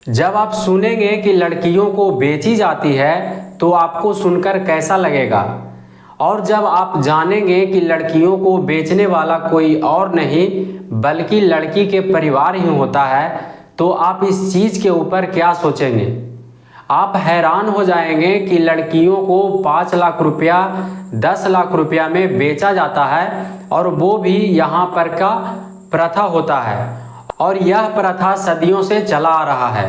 जब आप सुनेंगे कि लड़कियों को बेची जाती है तो आपको सुनकर कैसा लगेगा, और जब आप जानेंगे कि लड़कियों को बेचने वाला कोई और नहीं बल्कि लड़की के परिवार ही होता है, तो आप इस चीज़ के ऊपर क्या सोचेंगे। आप हैरान हो जाएंगे कि लड़कियों को 5 लाख रुपया 10 लाख रुपया में बेचा जाता है, और वो भी यहाँ पर का प्रथा होता है। और यह प्रथा सदियों से चला आ रहा है,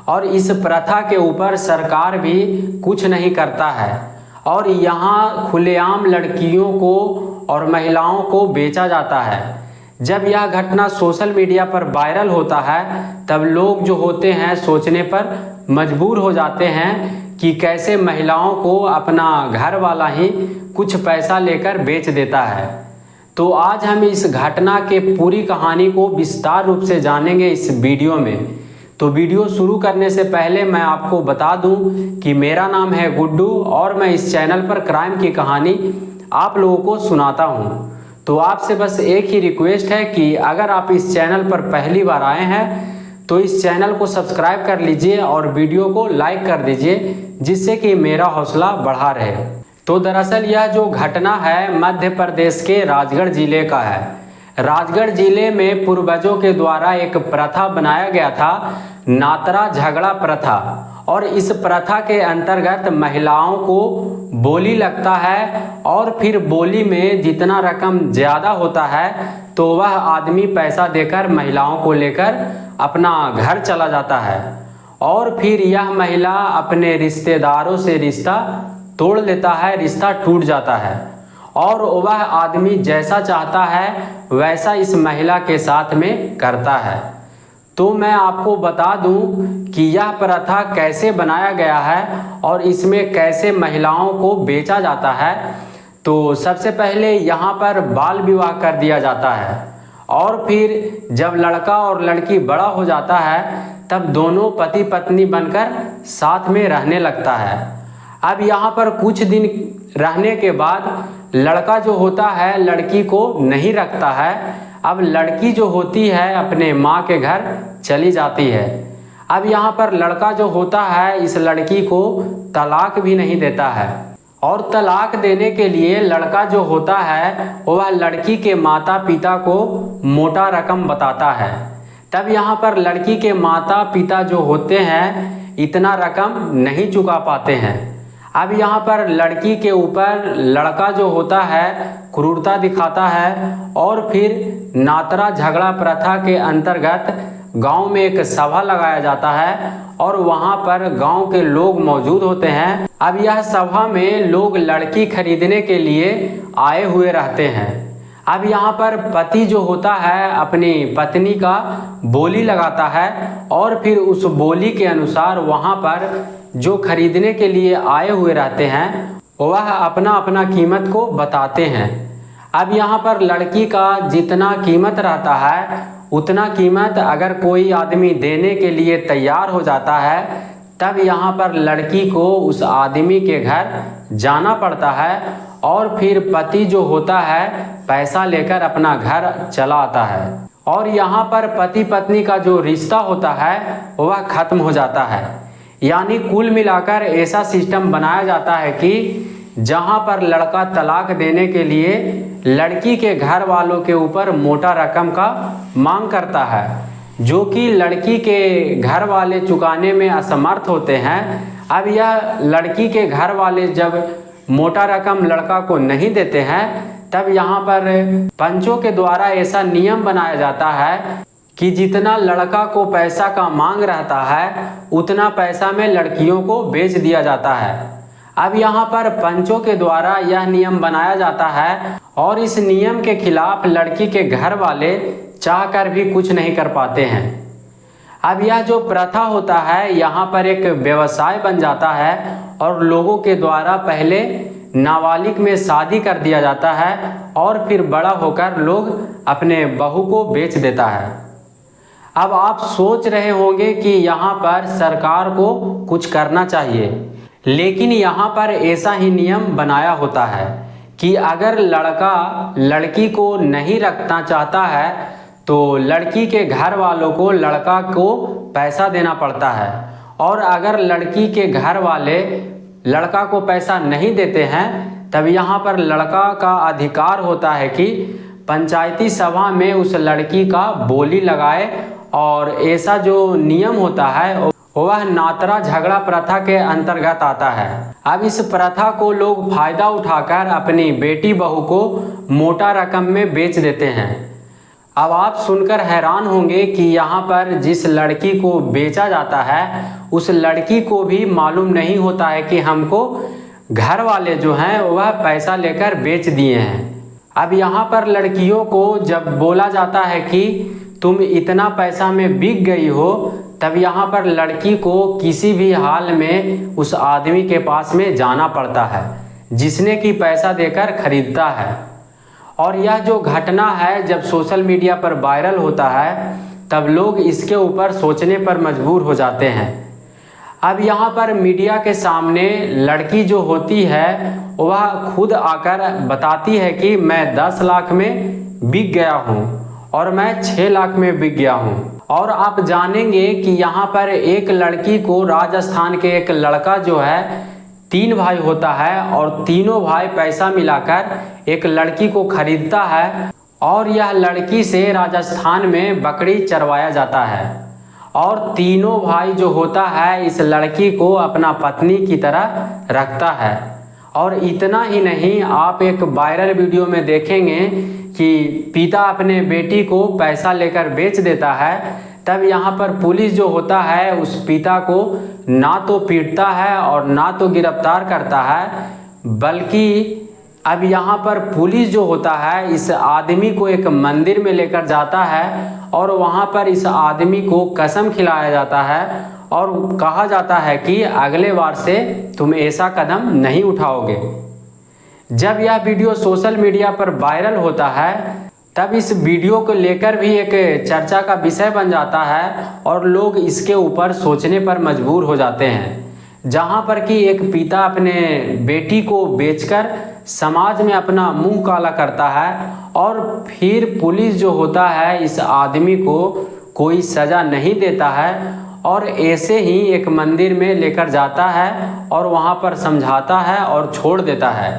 और इस प्रथा के ऊपर सरकार भी कुछ नहीं करता है, और यहाँ खुलेआम लड़कियों को और महिलाओं को बेचा जाता है। जब यह घटना सोशल मीडिया पर वायरल होता है तब लोग जो होते हैं सोचने पर मजबूर हो जाते हैं कि कैसे महिलाओं को अपना घर वाला ही कुछ पैसा लेकर बेच देता है। तो आज हम इस घटना के पूरी कहानी को विस्तार रूप से जानेंगे इस वीडियो में। तो वीडियो शुरू करने से पहले मैं आपको बता दूं कि मेरा नाम है गुड्डू और मैं इस चैनल पर क्राइम की कहानी आप लोगों को सुनाता हूं। तो आपसे बस एक ही रिक्वेस्ट है कि अगर आप इस चैनल पर पहली बार आए हैं तो इस चैनल को सब्सक्राइब कर लीजिए और वीडियो को लाइक कर दीजिए, जिससे कि मेरा हौसला बढ़ा रहे। तो दरअसल यह जो घटना है मध्य प्रदेश के राजगढ़ जिले का है। राजगढ़ जिले में पूर्वजों के द्वारा एक प्रथा बनाया गया था, नातरा झगड़ा प्रथा। और इस प्रथा के अंतर्गत महिलाओं को बोली लगता है, और फिर बोली में जितना रकम ज़्यादा होता है तो वह आदमी पैसा देकर महिलाओं को लेकर अपना घर चला जाता है, और फिर यह महिला अपने रिश्तेदारों से रिश्ता तोड़ लेता है, रिश्ता टूट जाता है, और वह आदमी जैसा चाहता है वैसा इस महिला के साथ में करता है। तो मैं आपको बता दूं कि यह प्रथा कैसे बनाया गया है और इसमें कैसे महिलाओं को बेचा जाता है। तो सबसे पहले यहाँ पर बाल विवाह कर दिया जाता है, और फिर जब लड़का और लड़की बड़ा हो जाता है तब दोनों पति पत्नी बनकर साथ में रहने लगता है। अब यहाँ पर कुछ दिन रहने के बाद लड़का जो होता है लड़की को नहीं रखता है। अब लड़की जो होती है अपने माँ के घर चली जाती है। अब यहाँ पर लड़का जो होता है इस लड़की को तलाक भी नहीं देता है, और तलाक देने के लिए लड़का जो होता है वह लड़की के माता पिता को मोटा रकम बताता है। तब यहाँ पर लड़की के माता पिता जो होते हैं इतना रकम नहीं चुका पाते हैं। अब यहाँ पर लड़की के ऊपर लड़का जो होता है क्रूरता दिखाता है, और फिर नातरा झगड़ा प्रथा के अंतर्गत गांव में एक सभा लगाया जाता है, और वहां पर गांव के लोग मौजूद होते हैं। अब यह सभा में लोग लड़की खरीदने के लिए आए हुए रहते हैं। अब यहाँ पर पति जो होता है अपनी पत्नी का बोली लगाता है, और फिर उस बोली के अनुसार वहाँ पर जो खरीदने के लिए आए हुए रहते हैं वह अपना अपना कीमत को बताते हैं। अब यहाँ पर लड़की का जितना कीमत रहता है उतना कीमत अगर कोई आदमी देने के लिए तैयार हो जाता है तब यहाँ पर लड़की को उस आदमी के घर जाना पड़ता है, और फिर पति जो होता है पैसा लेकर अपना घर चला आता है, और यहाँ पर पति पत्नी का जो रिश्ता होता है वह खत्म हो जाता है। यानी कुल मिलाकर ऐसा सिस्टम बनाया जाता है कि जहाँ पर लड़का तलाक देने के लिए लड़की के घर वालों के ऊपर मोटा रकम का मांग करता है, जो कि लड़की के घर वाले चुकाने में असमर्थ होते हैं। अब यह लड़की के घर वाले जब मोटा रकम लड़का को नहीं देते हैं तब यहाँ पर पंचों के द्वारा ऐसा नियम बनाया जाता है कि जितना लड़का को पैसा का मांग रहता है उतना पैसा में लड़कियों को बेच दिया जाता है। अब यहाँ पर पंचों के द्वारा यह नियम बनाया जाता है, और इस नियम के खिलाफ लड़की के घर वाले चाहकर भी कुछ नहीं कर पाते हैं। अब यह जो प्रथा होता है यहाँ पर एक व्यवसाय बन जाता है, और लोगों के द्वारा पहले नाबालिग में शादी कर दिया जाता है, और फिर बड़ा होकर लोग अपने बहू को बेच देता है। अब आप सोच रहे होंगे कि यहाँ पर सरकार को कुछ करना चाहिए, लेकिन यहाँ पर ऐसा ही नियम बनाया होता है कि अगर लड़का लड़की को नहीं रखना चाहता है तो लड़की के घर वालों को लड़का को पैसा देना पड़ता है, और अगर लड़की के घर वाले लड़का को पैसा नहीं देते हैं तब यहाँ पर लड़का का अधिकार होता है कि पंचायती सभा में उस लड़की का बोली लगाए। और ऐसा जो नियम होता है वह नातरा झगड़ा प्रथा के अंतर्गत आता है। अब इस प्रथा को लोग फायदा उठाकर अपनी बेटी बहू को मोटा रकम में बेच देते हैं। अब आप सुनकर हैरान होंगे कि यहाँ पर जिस लड़की को बेचा जाता है उस लड़की को भी मालूम नहीं होता है कि हमको घर वाले जो हैं वह पैसा लेकर बेच दिए हैं। अब यहाँ पर लड़कियों को जब बोला जाता है कि तुम इतना पैसा में बिक गई हो, तब यहाँ पर लड़की को किसी भी हाल में उस आदमी के पास में जाना पड़ता है जिसने कि पैसा देकर खरीदता है। और यह जो घटना है जब सोशल मीडिया पर वायरल होता है तब लोग इसके ऊपर सोचने पर मजबूर हो जाते हैं। अब यहाँ पर मीडिया के सामने लड़की जो होती है वह खुद आकर बताती है कि मैं 10 लाख में बिक गया हूँ और मैं 6 लाख में बिक गया हूँ। और आप जानेंगे कि यहाँ पर एक लड़की को राजस्थान के एक लड़का जो है 3 भाई होता है और तीनों भाई पैसा मिलाकर एक लड़की को खरीदता है और यह लड़की से राजस्थान में बकरी चरवाया जाता है। और तीनों भाई जो होता है इस लड़की को अपना पत्नी की तरह रखता है। और इतना ही नहीं, आप एक वायरल वीडियो में देखेंगे कि पिता अपने बेटी को पैसा लेकर बेच देता है, तब यहाँ पर पुलिस जो होता है उस पिता को ना तो पीटता है और ना तो गिरफ्तार करता है, बल्कि अब यहाँ पर पुलिस जो होता है इस आदमी को एक मंदिर में लेकर जाता है और वहाँ पर इस आदमी को कसम खिलाया जाता है और कहा जाता है कि अगले बार से तुम ऐसा कदम नहीं उठाओगे। जब यह वीडियो सोशल मीडिया पर वायरल होता है तब इस वीडियो को लेकर भी एक चर्चा का विषय बन जाता है और लोग इसके ऊपर सोचने पर मजबूर हो जाते हैं। जहाँ पर कि एक पिता अपने बेटी को बेचकर समाज में अपना मुंह काला करता है और फिर पुलिस जो होता है इस आदमी को कोई सज़ा नहीं देता है और ऐसे ही एक मंदिर में लेकर जाता है और वहाँ पर समझाता है और छोड़ देता है।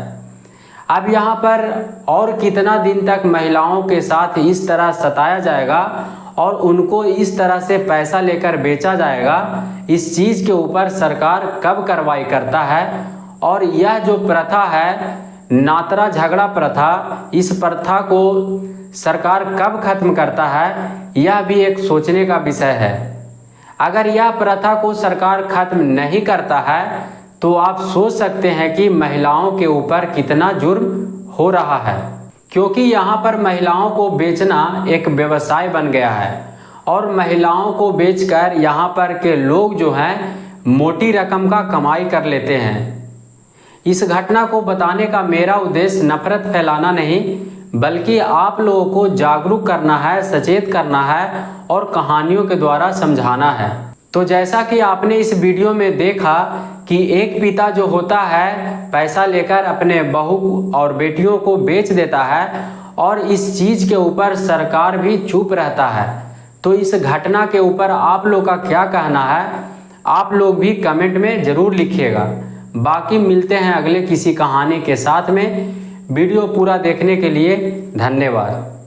अब यहाँ पर और कितना दिन तक महिलाओं के साथ इस तरह सताया जाएगा और उनको इस तरह से पैसा लेकर बेचा जाएगा, इस चीज़ के ऊपर सरकार कब कार्रवाई करता है। और यह जो प्रथा है नातरा झगड़ा प्रथा, इस प्रथा को सरकार कब खत्म करता है यह भी एक सोचने का विषय है। अगर यह प्रथा को सरकार खत्म नहीं करता है तो आप सोच सकते हैं कि महिलाओं के ऊपर कितना जुर्म हो रहा है, क्योंकि यहाँ पर महिलाओं को बेचना एक व्यवसाय बन गया है और महिलाओं को बेचकर यहाँ पर के लोग जो हैं मोटी रकम का कमाई कर लेते हैं। इस घटना को बताने का मेरा उद्देश्य नफरत फैलाना नहीं बल्कि आप लोगों को जागरूक करना है, सचेत करना है और कहानियों के द्वारा समझाना है। तो जैसा कि आपने इस वीडियो में देखा कि एक पिता जो होता है पैसा लेकर अपने बहू और बेटियों को बेच देता है और इस चीज़ के ऊपर सरकार भी चुप रहता है। तो इस घटना के ऊपर आप लोग का क्या कहना है, आप लोग भी कमेंट में ज़रूर लिखिएगा। बाकी मिलते हैं अगले किसी कहानी के साथ में। वीडियो पूरा देखने के लिए धन्यवाद।